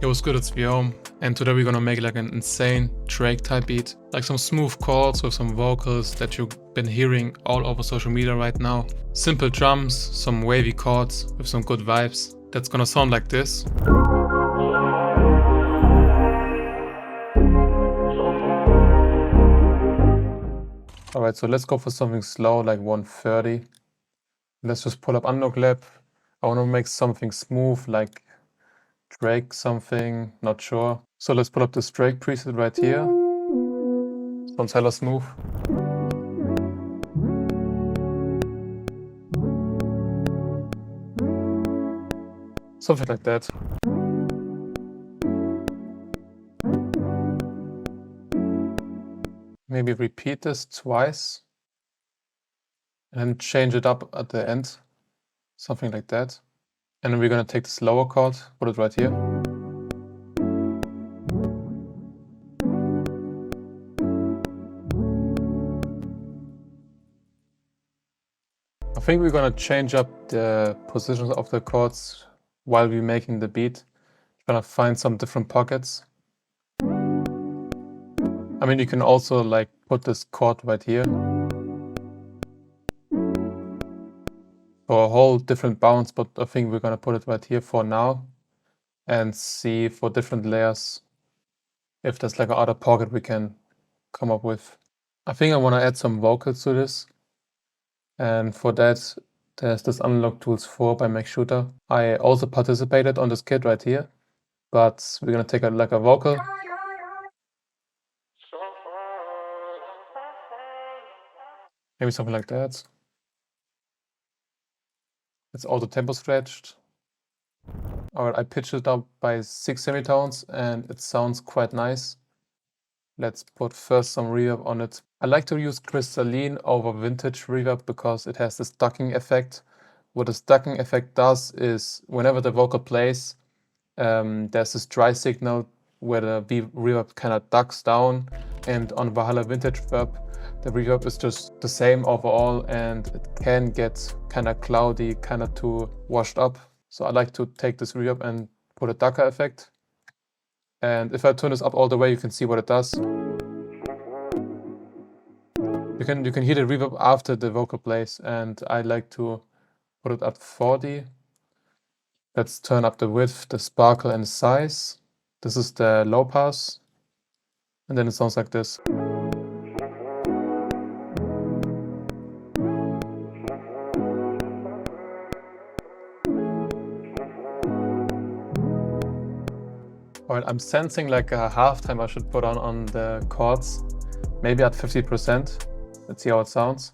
It was good, it's viom, and today we're gonna make like an insane Drake type beat. Like some smooth chords with some vocals that you've been hearing all over social media right now. Simple drums, some wavy chords with some good vibes. That's gonna sound like this. Alright, so let's go for something slow like 130. Let's just pull up Unlock Lab. I wanna make something smooth like Drake something, not sure. So let's pull up this Drake preset right here. Sounds hella smooth. Something like that. Maybe repeat this twice and then change it up at the end. Something like that. And then we're gonna take this lower chord, put it right here. I think we're gonna change up the positions of the chords while we're making the beat. We're gonna find some different pockets. I mean, you can also like put this chord right here for a whole different bounce, but I think we're gonna put it right here for now and see for different layers if there's like another pocket we can come up with. I think I wanna add some vocals to this. And for that, there's this Unlock Tools 4 by Max Shooter. I also participated on this kit right here, but we're gonna take like a vocal. Maybe something like that. It's auto tempo stretched. Alright, I pitched it up by 6 semitones and it sounds quite nice. Let's put first some reverb on it. I like to use crystalline over vintage reverb because it has this ducking effect. What this ducking effect does is whenever the vocal plays, there's this dry signal where the reverb kind of ducks down, and on Valhalla Vintage Verb, the reverb is just the same overall and it can get kind of cloudy, kind of too washed up. So I like to take this reverb and put a ducker effect. And if I turn this up all the way, you can see what it does. You can hear the reverb after the vocal plays, and I like to put it at 40. Let's turn up the width, the sparkle, and the size. This is the low pass. And then it sounds like this. Alright, I'm sensing like a halftime I should put on the chords. Maybe at 50%. Let's see how it sounds.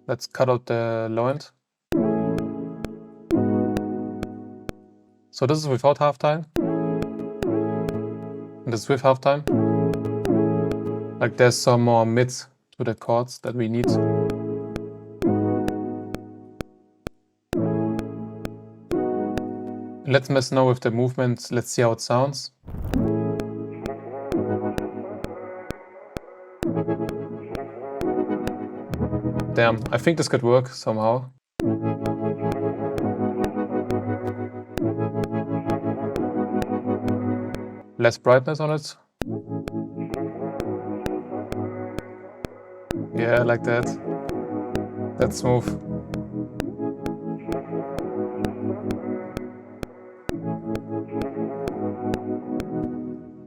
Let's cut out the low end. So this is without halftime. And this is with halftime. Like there's some more mid to the chords that we need. Let's mess now with the movement. Let's see how it sounds. Damn, I think this could work somehow. Less brightness on it. Yeah, like that. That's smooth.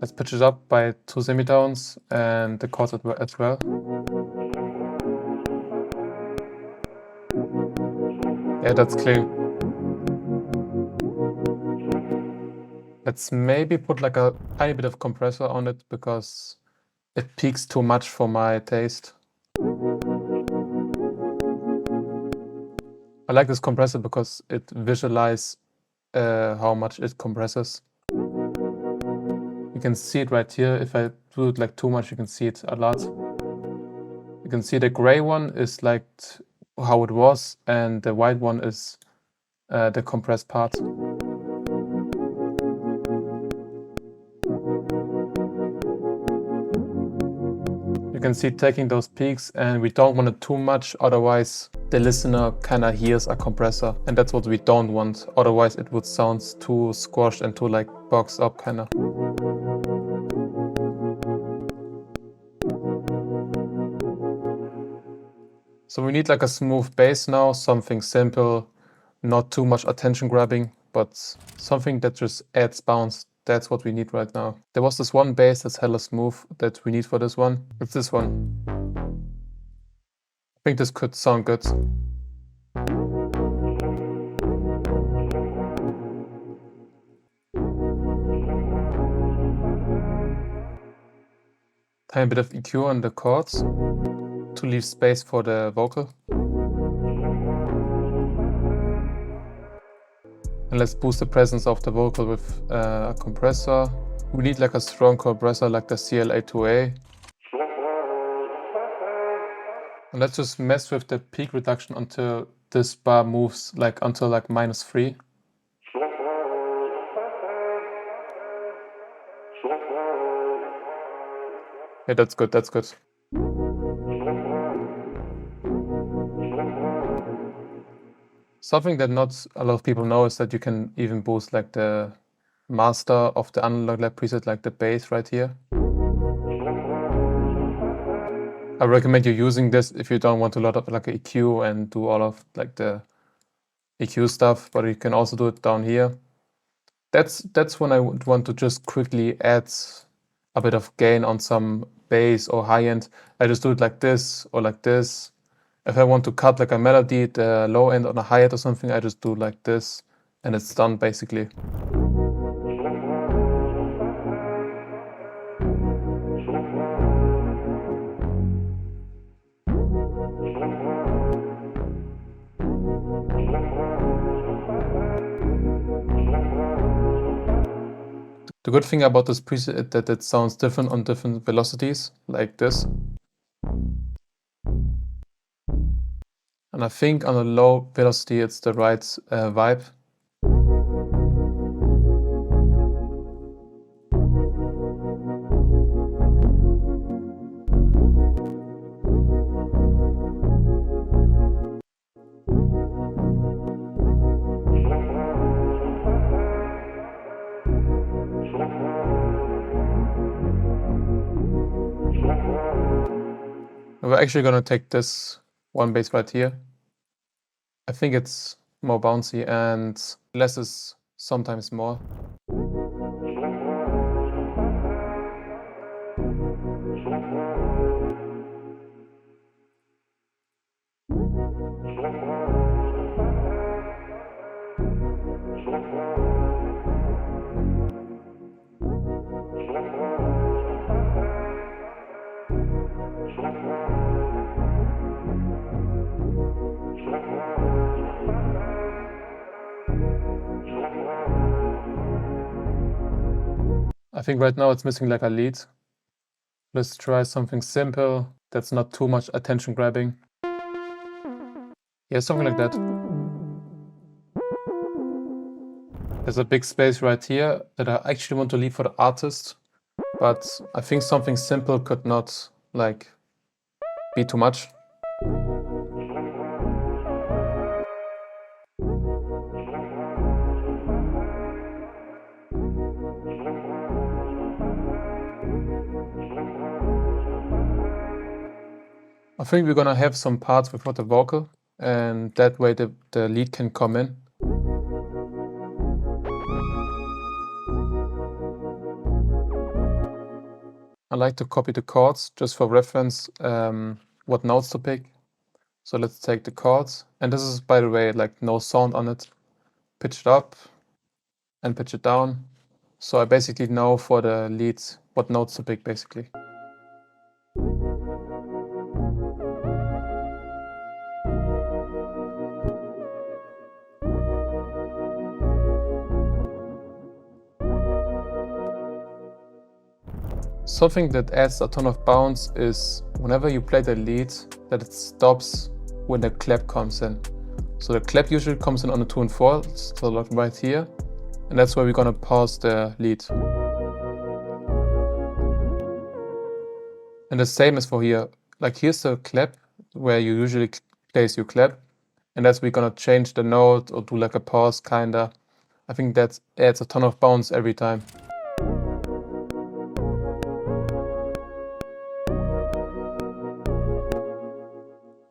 Let's pitch it up by 2 semitones and the chords as well. Yeah, that's clean. Let's maybe put like a tiny bit of compressor on it because it peaks too much for my taste. I like this compressor because it visualizes how much it compresses. You can see it right here. If I do it like too much, you can see it a lot. You can see the gray one is like how it was, and the white one is the compressed part. You You can see taking those peaks, and we don't want it too much, otherwise the listener kind of hears a compressor, and that's what we don't want. Otherwise it would sound too squashed and too like boxed up kind of. So we need like a smooth bass now, something simple, not too much attention grabbing, but something that just adds bounce. That's what we need right now. There was this one bass that's hella smooth that we need for this one. It's this one. I think this could sound good. Tiny bit of EQ on the chords to leave space for the vocal. And let's boost the presence of the vocal with a compressor. We need like a strong compressor like the CL82A. And let's just mess with the peak reduction until this bar moves like until like -3. Yeah, that's good, that's good. Something that not a lot of people know is that you can even boost like the master of the analog lab preset, like the bass right here. I recommend you using this if you don't want a lot of like EQ and do all of like the EQ stuff, but you can also do it down here. That's when I would want to just quickly add a bit of gain on some bass or high end. I just do it like this or like this. If I want to cut like a melody, the low end on a hi hat or something, I just do like this and it's done basically. The good thing about this preset is that it sounds different on different velocities, like this. And I think on a low velocity it's the right vibe. We're actually gonna take this one bass right here. I think it's more bouncy and less is sometimes more. I think right now it's missing like a lead. Let's try something simple that's not too much attention grabbing. Yeah, something like that. There's a big space right here that I actually want to leave for the artist, but I think something simple could not like be too much. I think we're gonna have some parts without the vocal, and that way the lead can come in. I like to copy the chords just for reference, what notes to pick. So let's take the chords, and this is, by the way, like no sound on it. Pitch it up and pitch it down. So I basically know for the leads what notes to pick basically. Something that adds a ton of bounce is whenever you play the lead, that it stops when the clap comes in. So the clap usually comes in on the 2 and 4, so like right here, and that's where we're gonna pause the lead. And the same as for here. Like here's the clap where you usually place your clap. And as we're gonna change the note or do like a pause kinda, I think that adds a ton of bounce every time.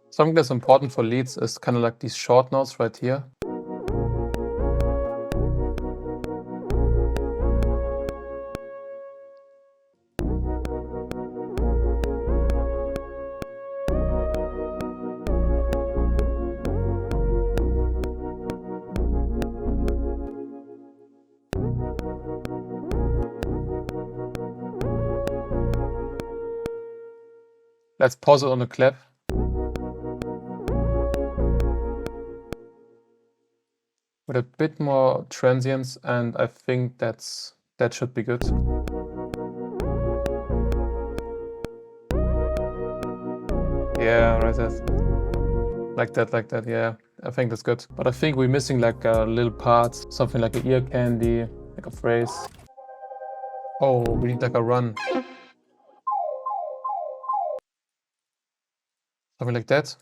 Something that's important for leads is kind of like these short notes right here. Let's pause it on the clap. With a bit more transients, and I think that should be good. Yeah, right there. Like that, yeah. I think that's good. But I think we're missing like a little part, something like an ear candy, like a phrase. Oh, we need like a run. Something like that.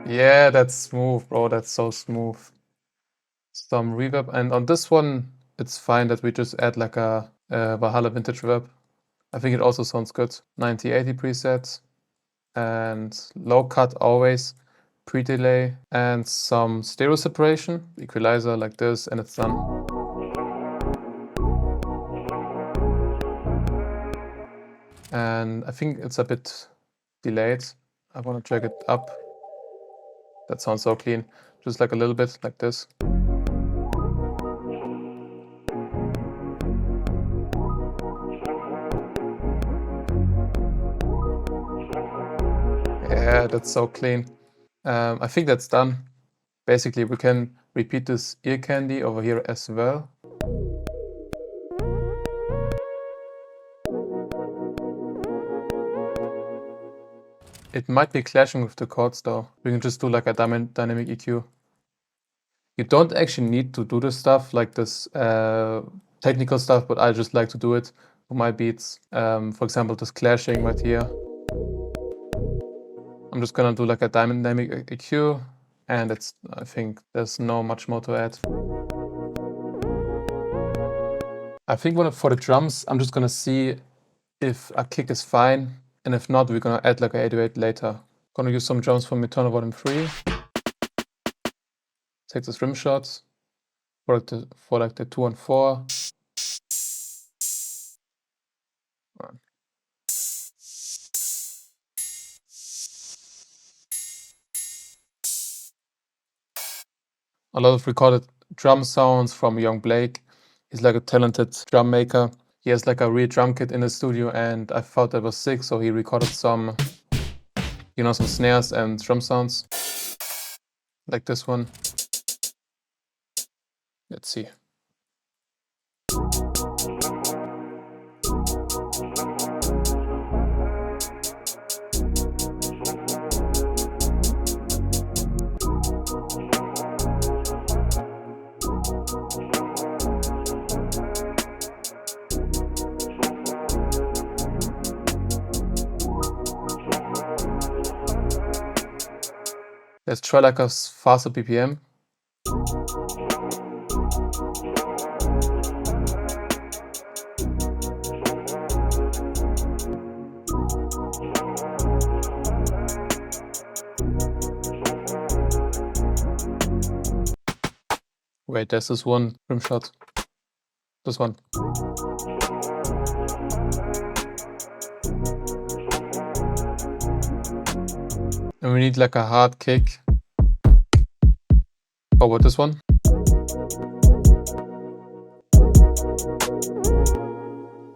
Yeah, that's smooth, bro. That's so smooth. Some reverb. And on this one, it's fine that we just add like a Valhalla vintage reverb. I think it also sounds good. 90-80 presets. And low cut always. Pre-delay. And some stereo separation. Equalizer like this, and it's done. And I think it's a bit delayed. I want to drag it up. That sounds so clean. Just like a little bit like this. Yeah, that's so clean. I think that's done. Basically, we can repeat this ear candy over here as well. It might be clashing with the chords though. We can just do like a dynamic EQ. You don't actually need to do this stuff, like this technical stuff, but I just like to do it for my beats. For example, this clashing right here. I'm just gonna do like a dynamic EQ, and I think there's no much more to add. I think for the drums, I'm just gonna see if a kick is fine, and if not, we're gonna add like a 808 later. Gonna use some drums from Eternal Volume 3. Take this rim shots for like the 2 and 4. A lot of recorded drum sounds from Young Blake. He's like a talented drum maker. He has like a real drum kit in the studio, and I thought that was sick, so he recorded some, you know, some snares and drum sounds. Like this one. Let's see. Let's try like a faster BPM. Wait, there's this one rim shot. This one. And we need like a hard kick. Oh, what, this one?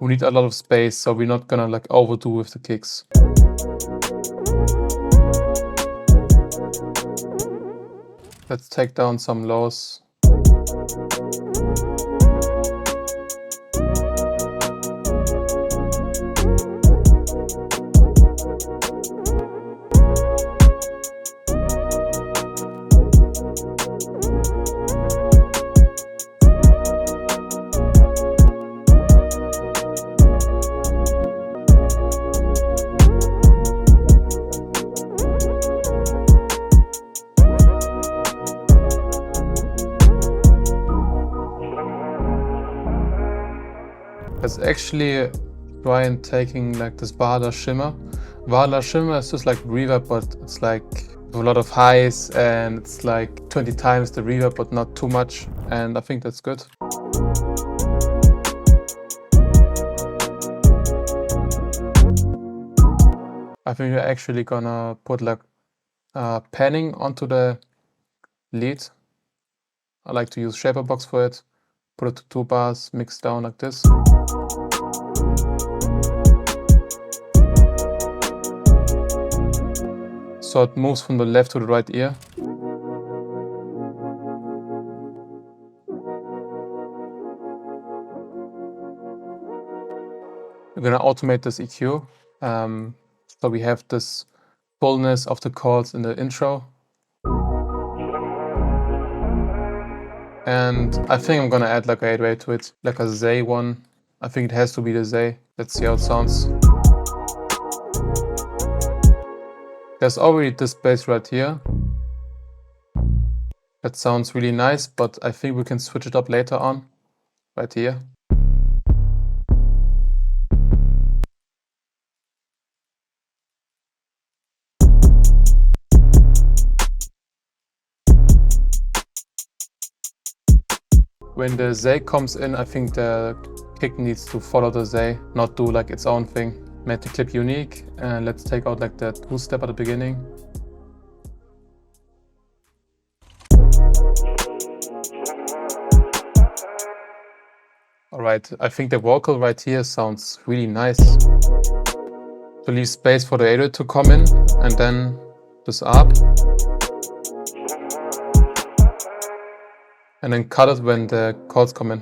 We need a lot of space, so we're not gonna like overdo with the kicks. Let's take down some lows. Let's actually try and taking like this Valhalla Shimmer. Valhalla Shimmer is just like reverb, but it's like a lot of highs and it's like 20 times the reverb, but not too much. And I think that's good. I think we're actually gonna put like panning onto the lead. I like to use shaper box for it. Put it to 2 bars, mix down like this. So it moves from the left to the right ear. We're gonna automate this EQ. So we have this fullness of the chords in the intro. And I think I'm gonna add like a 808 to it, like a Zay one. I think it has to be the Zay. Let's see how it sounds. There's already this bass right here. That sounds really nice, but I think we can switch it up later on, right here. When the Zay comes in, I think the kick needs to follow the Zay, not do like its own thing. Make the clip unique, and let's take out like the 2-step at the beginning. Alright, I think the vocal right here sounds really nice. To leave space for the 808 to come in, and then this up. And then cut it when the chords come in.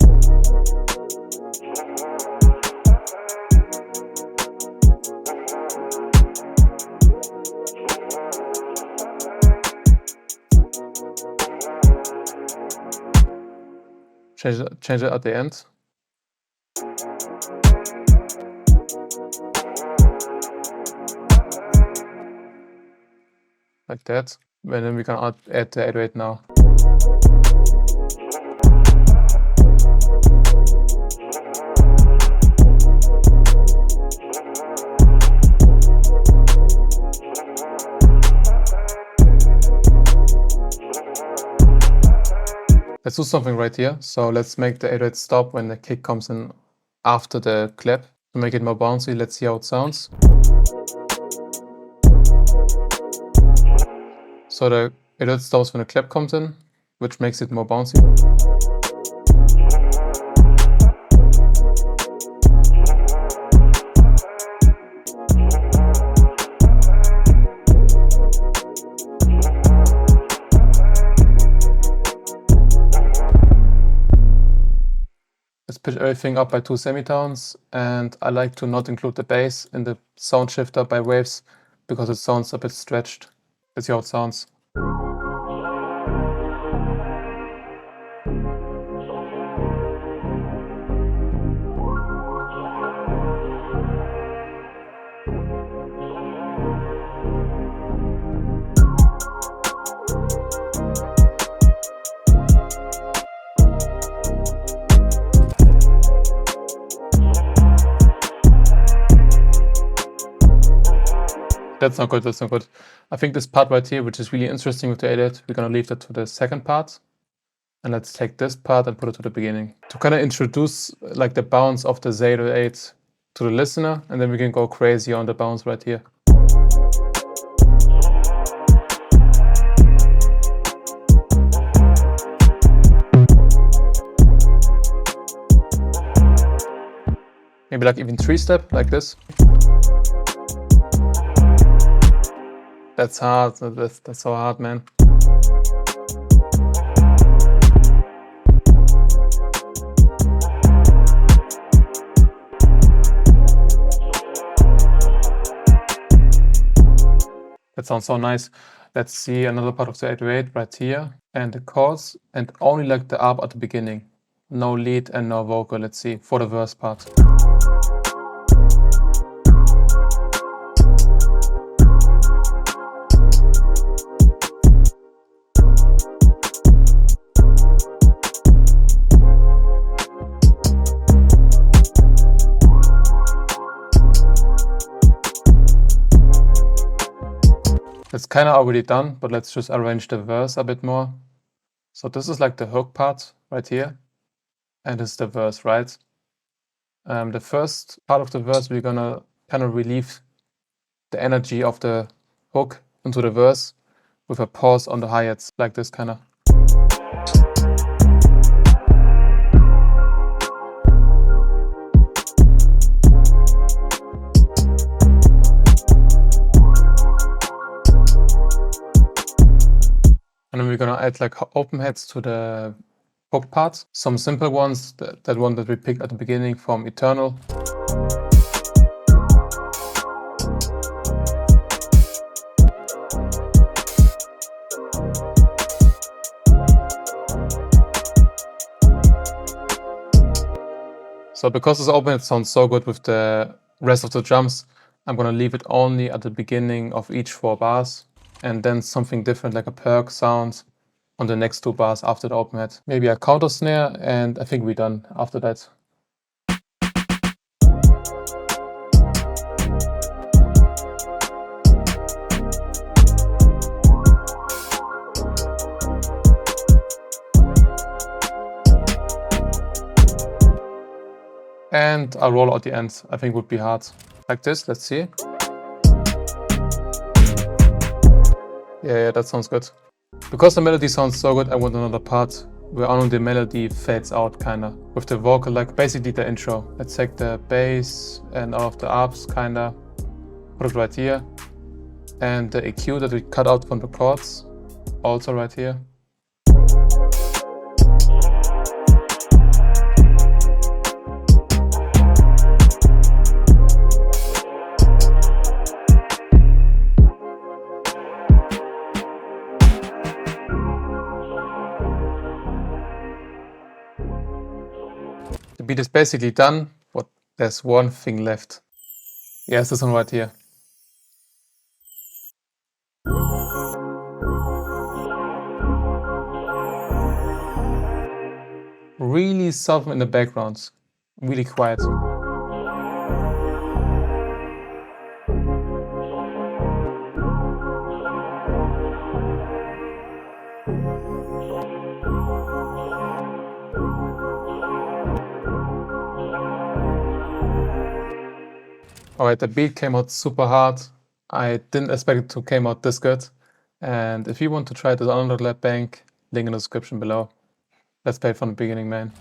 Change it at the end. Like that. And then we can add the 808 now. Let's do something right here. So let's make the 808 stop when the kick comes in after the clap. To make it more bouncy, let's see how it sounds. So the 808 stops when the clap comes in, which makes it more bouncy. Let's pitch everything up by 2 semitones, and I like to not include the bass in the sound shifter by waves because it sounds a bit stretched. Let's see how it sounds. That's not good, that's not good. I think this part right here, which is really interesting with the 808, we're gonna leave that to the second part. And let's take this part and put it to the beginning. To kind of introduce like the bounce of the Zay 808 to the listener, and then we can go crazy on the bounce right here. Maybe like even 3-step, like this. That's hard, that's so hard, man. That sounds so nice. Let's see another part of the 808 right here. And the chords, and only like the ARP at the beginning. No lead and no vocal, let's see, for the verse part. It's kind of already done, but let's just arrange the verse a bit more. So this is like the hook part right here, and this is the verse, right? The first part of the verse, we're gonna kind of relieve the energy of the hook into the verse with a pause on the hi-hats, like this kind of. And then we're gonna add like open hats to the hook parts. Some simple ones, that one that we picked at the beginning from Eternal. So because this open hat sounds so good with the rest of the drums, I'm gonna leave it only at the beginning of each 4 bars, and then something different like a perk sound on the next 2 bars after the open hat. Maybe a counter snare, and I think we're done after that. And a roll at the end, I think would be hard. Like this, let's see. Yeah, that sounds good. Because the melody sounds so good, I want another part where only the melody fades out, kinda, with the vocal, like basically the intro. Let's take the bass and all of the ups, kinda, put it right here. And the EQ that we cut out from the chords, also right here. The beat is basically done, but there's one thing left. Yes, this one right here. Really soft in the background, really quiet. Alright, the beat came out super hard. I didn't expect it to come out this good. And if you want to try this on another lap bank, link in the description below. Let's play it from the beginning, man.